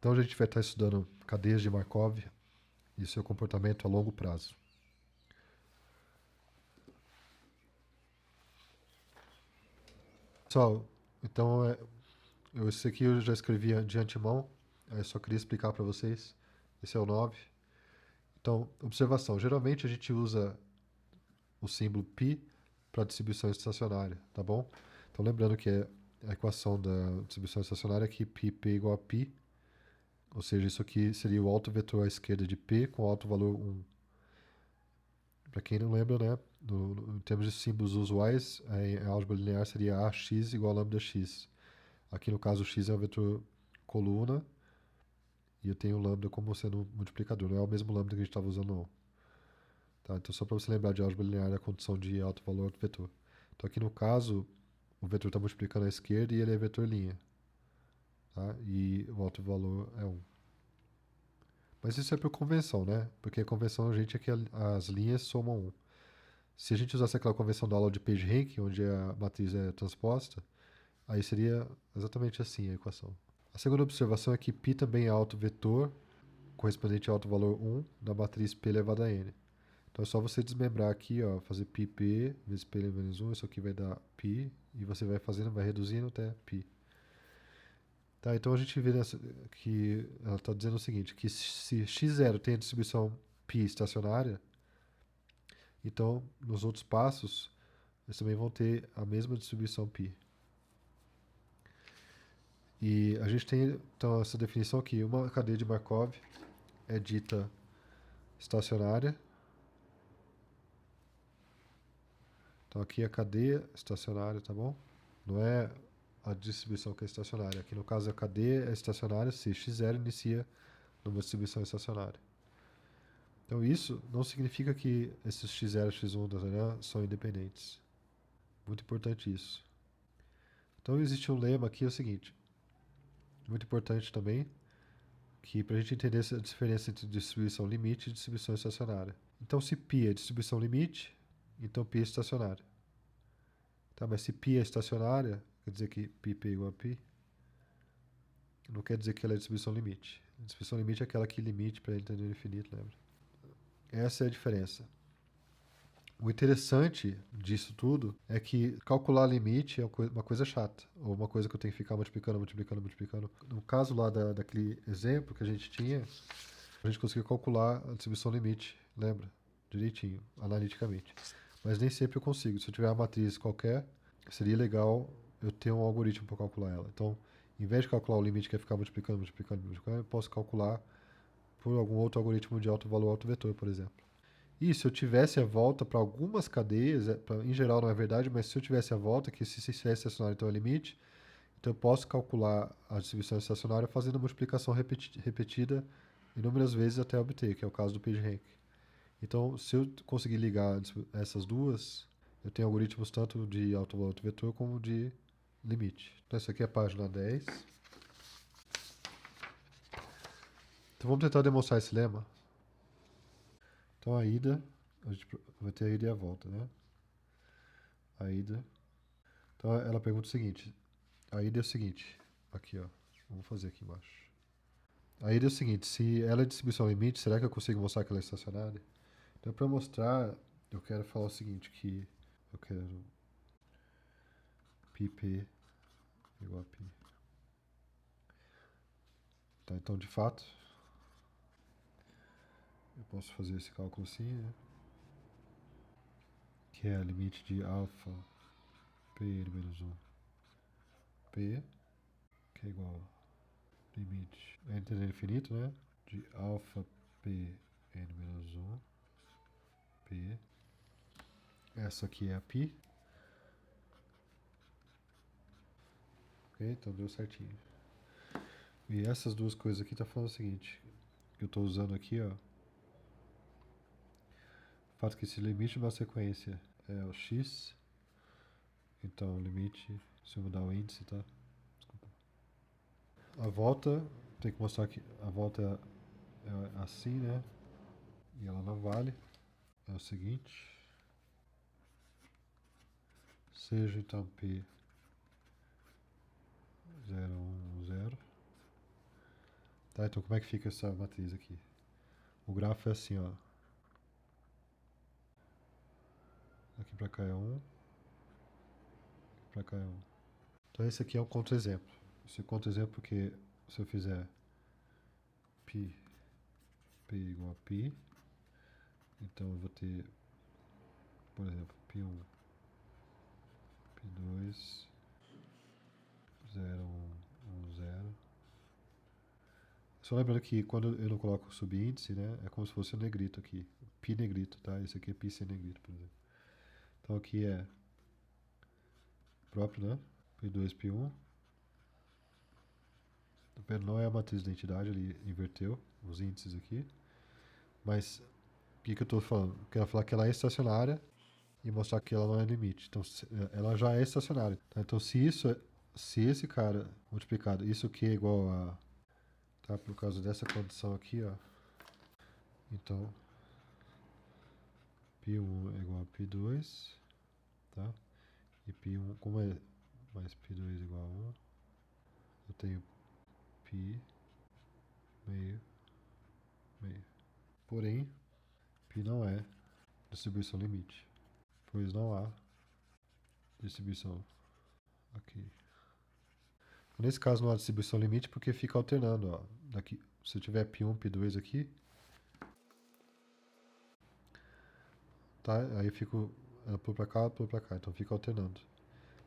Então a gente vai estar estudando cadeias de Markov e seu comportamento a longo prazo. Pessoal, então esse aqui eu já escrevi de antemão, eu só queria explicar para vocês. Esse é o 9. Então, observação, geralmente a gente usa o símbolo π para distribuição estacionária, tá bom? Então lembrando que a equação da distribuição estacionária é que πp igual a π, ou seja, isso aqui seria o alto vetor à esquerda de p com alto valor 1. Para quem não lembra, né, em termos de símbolos usuais, a álgebra linear seria ax igual a lambda x. Aqui no caso o x é um vetor coluna e eu tenho o lambda como sendo um multiplicador, não é o mesmo lambda que a gente estava usando não. Tá, então só para você lembrar de álgebra linear é a condição de alto valor do vetor. Então aqui no caso o vetor está multiplicando à esquerda e ele é vetor linha. Tá? E o alto valor é 1. Mas isso é por convenção, né? Porque a convenção a gente é que as linhas somam 1. Se a gente usasse aquela convenção da aula de PageRank, onde a matriz é transposta, aí seria exatamente assim a equação. A segunda observação é que π também é alto vetor correspondente a alto valor 1 da matriz P elevado a n. Então é só você desmembrar aqui, ó, fazer πp vezes P elevado a menos 1, isso aqui vai dar π, e você vai fazendo, vai reduzindo até π. Tá, então a gente vê que ela está dizendo o seguinte, que se x0 tem a distribuição π estacionária, então nos outros passos eles também vão ter a mesma distribuição π. E a gente tem então essa definição aqui, uma cadeia de Markov é dita estacionária. Então aqui é a cadeia estacionária, tá bom? Não é a distribuição que é estacionária. Aqui no caso a cadeia é estacionária se x0 inicia numa distribuição estacionária. Então isso não significa que esses x0 e x1 são independentes. Muito importante isso. Então existe um lema aqui, é o seguinte, muito importante também, que para a gente entender essa diferença entre distribuição limite e distribuição estacionária. Então se π é distribuição limite, então π é estacionária. Tá, mas se π é estacionária, quer dizer que πp igual a π, não quer dizer que ela é distribuição limite. A distribuição limite é aquela que limite para ele tender ao infinito, lembra? Essa é a diferença. O interessante disso tudo é que calcular limite é uma coisa chata, ou uma coisa que eu tenho que ficar multiplicando, multiplicando, multiplicando. No caso lá daquele exemplo que a gente tinha, a gente conseguiu calcular a distribuição limite, lembra? Direitinho, analiticamente. Mas nem sempre eu consigo. Se eu tiver uma matriz qualquer, seria legal eu ter um algoritmo para calcular ela. Então, em vez de calcular o limite que é ficar multiplicando, multiplicando, multiplicando, eu posso calcular por algum outro algoritmo de alto valor, alto vetor, por exemplo. E se eu tivesse a volta para algumas cadeias, em geral não é verdade, mas se eu tivesse a volta, que se é estacionário então é limite, então eu posso calcular a distribuição estacionária fazendo a multiplicação repetida inúmeras vezes até obter, que é o caso do PageRank. Então, se eu conseguir ligar essas duas, eu tenho algoritmos tanto de alto valor alto vetor como de limite. Então, essa aqui é a página 10. Então, vamos tentar demonstrar esse lema. Então, a ida, a gente vai ter a ida e a volta, né? A ida. Então, ela pergunta o seguinte. A ida é o seguinte. Aqui, ó. Vamos fazer aqui embaixo. A ida é o seguinte. Se ela é distribuição limite, será que eu consigo mostrar que ela é estacionária? Então, para mostrar, eu quero falar o seguinte, que eu quero πp igual a π. Tá, então, de fato, eu posso fazer esse cálculo assim, né? Que é a limite de alfa p n menos 1 p, que é igual a limite n tendendo ao infinito, né? De alfa p n menos 1 p. Essa aqui é a π. Ok, então deu certinho. E essas duas coisas aqui tá falando o seguinte, que eu estou usando aqui, ó. O fato que esse limite de uma sequência é o x, então o limite, se eu mudar o índice, tá? Desculpa. A volta, tem que mostrar que a volta é assim, né? E ela não vale. É o seguinte, seja então P 0, 1, 0, Tá, então como é que fica essa matriz aqui? O grafo é assim, ó. Aqui pra cá é 1, pra cá é 1. Então esse aqui é um contra-exemplo. Esse é um contra-exemplo porque se eu fizer π igual a π, então eu vou ter, por exemplo, π1, π2, 0, 1, 1, 0. Só lembrando que quando eu não coloco o subíndice, né, é como se fosse um negrito aqui. Π negrito, tá? Esse aqui é π sem negrito, por exemplo. Então aqui é próprio, né? P2, P1. Não é a matriz da entidade, ele inverteu os índices aqui. Mas o que eu estou falando? Eu quero falar que ela é estacionária e mostrar que ela não é limite. Então ela já é estacionária. Então se esse cara multiplicado, isso aqui é igual a, tá? Por causa dessa condição aqui, ó. Então P1 é igual a P2, tá? E P1, como é mais P2 igual a 1, eu tenho π meio, meio. Porém, π não é distribuição limite, pois não há distribuição aqui. Nesse caso não há distribuição limite porque fica alternando, ó. Daqui, se eu tiver π1, π2 aqui, tá? Aí eu fico pula pra cá, pula pra cá, então fica alternando.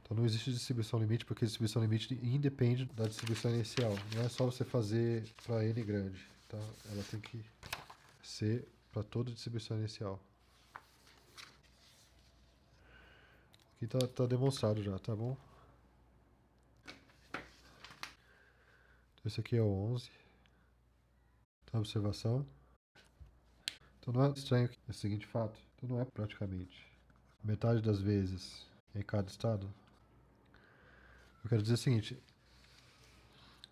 Então não existe distribuição limite porque a distribuição limite independe da distribuição inicial. Não é só você fazer para n grande, tá? Ela tem que ser para toda distribuição inicial. Aqui tá demonstrado já, tá bom? Esse aqui é o 11. Tá, observação. Então não é estranho o seguinte fato. Então não é praticamente metade das vezes em cada estado. Eu quero dizer o seguinte.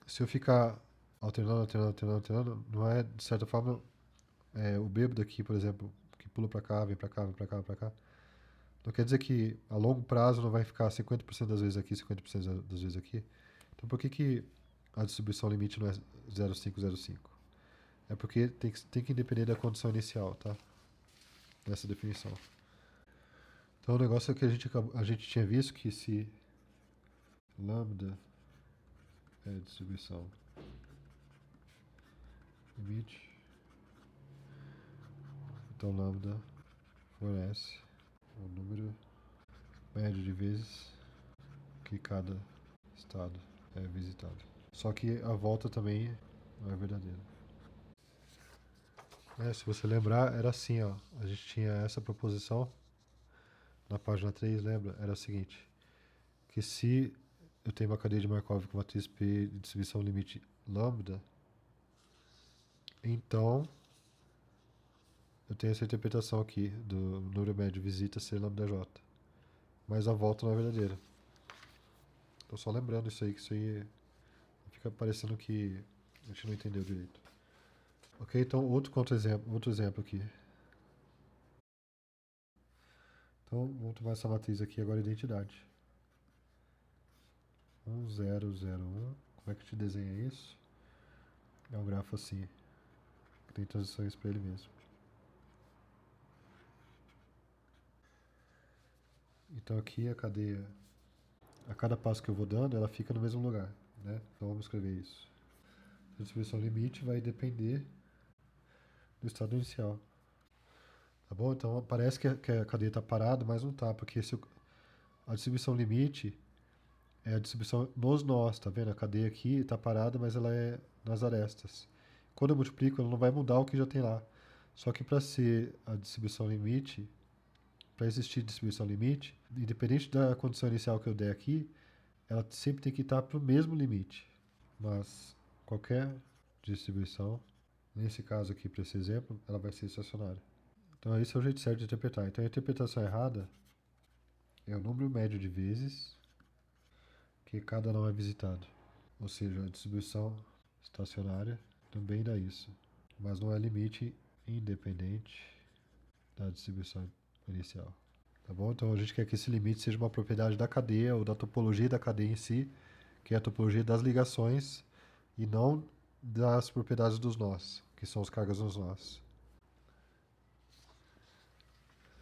Se eu ficar alternando, não é, de certa forma, o bêbado aqui, por exemplo, que pula pra cá, vem pra cá, vem pra cá, vem pra cá. Não quer dizer que a longo prazo não vai ficar 50% das vezes aqui, 50% das vezes aqui. Então por que a distribuição limite não é 0,505? É porque tem que depender da condição inicial, tá? Nessa definição. Então o negócio é que a gente tinha visto que se lambda é distribuição limite, então lambda fornece o número médio de vezes que cada estado é visitado. Só que a volta também não é verdadeira. Se você lembrar, era assim, ó. A gente tinha essa proposição na página 3, lembra? Era o seguinte, que se eu tenho uma cadeia de Markov com matriz P de distribuição limite lambda, então eu tenho essa interpretação aqui do número médio de visita ser lambda j. Mas a volta não é verdadeira. Tô só lembrando isso aí, que isso aí fica parecendo que a gente não entendeu direito. Ok, então outro exemplo aqui. Então vamos tomar essa matriz aqui agora, identidade. 1, 0, 0, 1. Como é que te desenha isso? É um grafo assim, que tem transições para ele mesmo. Então aqui a cadeia, a cada passo que eu vou dando, ela fica no mesmo lugar, né? Então vamos escrever isso. A distribuição limite vai depender do estado inicial. Tá bom? Então parece que a cadeia está parada, mas não está, porque a distribuição limite é a distribuição nos nós, tá vendo? A cadeia aqui está parada, mas ela é nas arestas. Quando eu multiplico, ela não vai mudar o que já tem lá. Só que para ser a distribuição limite, para existir distribuição limite, independente da condição inicial que eu der aqui, ela sempre tem que estar para o mesmo limite. Mas qualquer distribuição, nesse caso aqui, para esse exemplo, ela vai ser estacionária. Então esse é o jeito certo de interpretar. Então a interpretação errada é o número médio de vezes que cada não é visitado. Ou seja, a distribuição estacionária também dá isso. Mas não é limite independente da distribuição inicial. Tá bom? Então a gente quer que esse limite seja uma propriedade da cadeia ou da topologia da cadeia em si, que é a topologia das ligações, e não das propriedades dos nós, que são os cargos nos nós.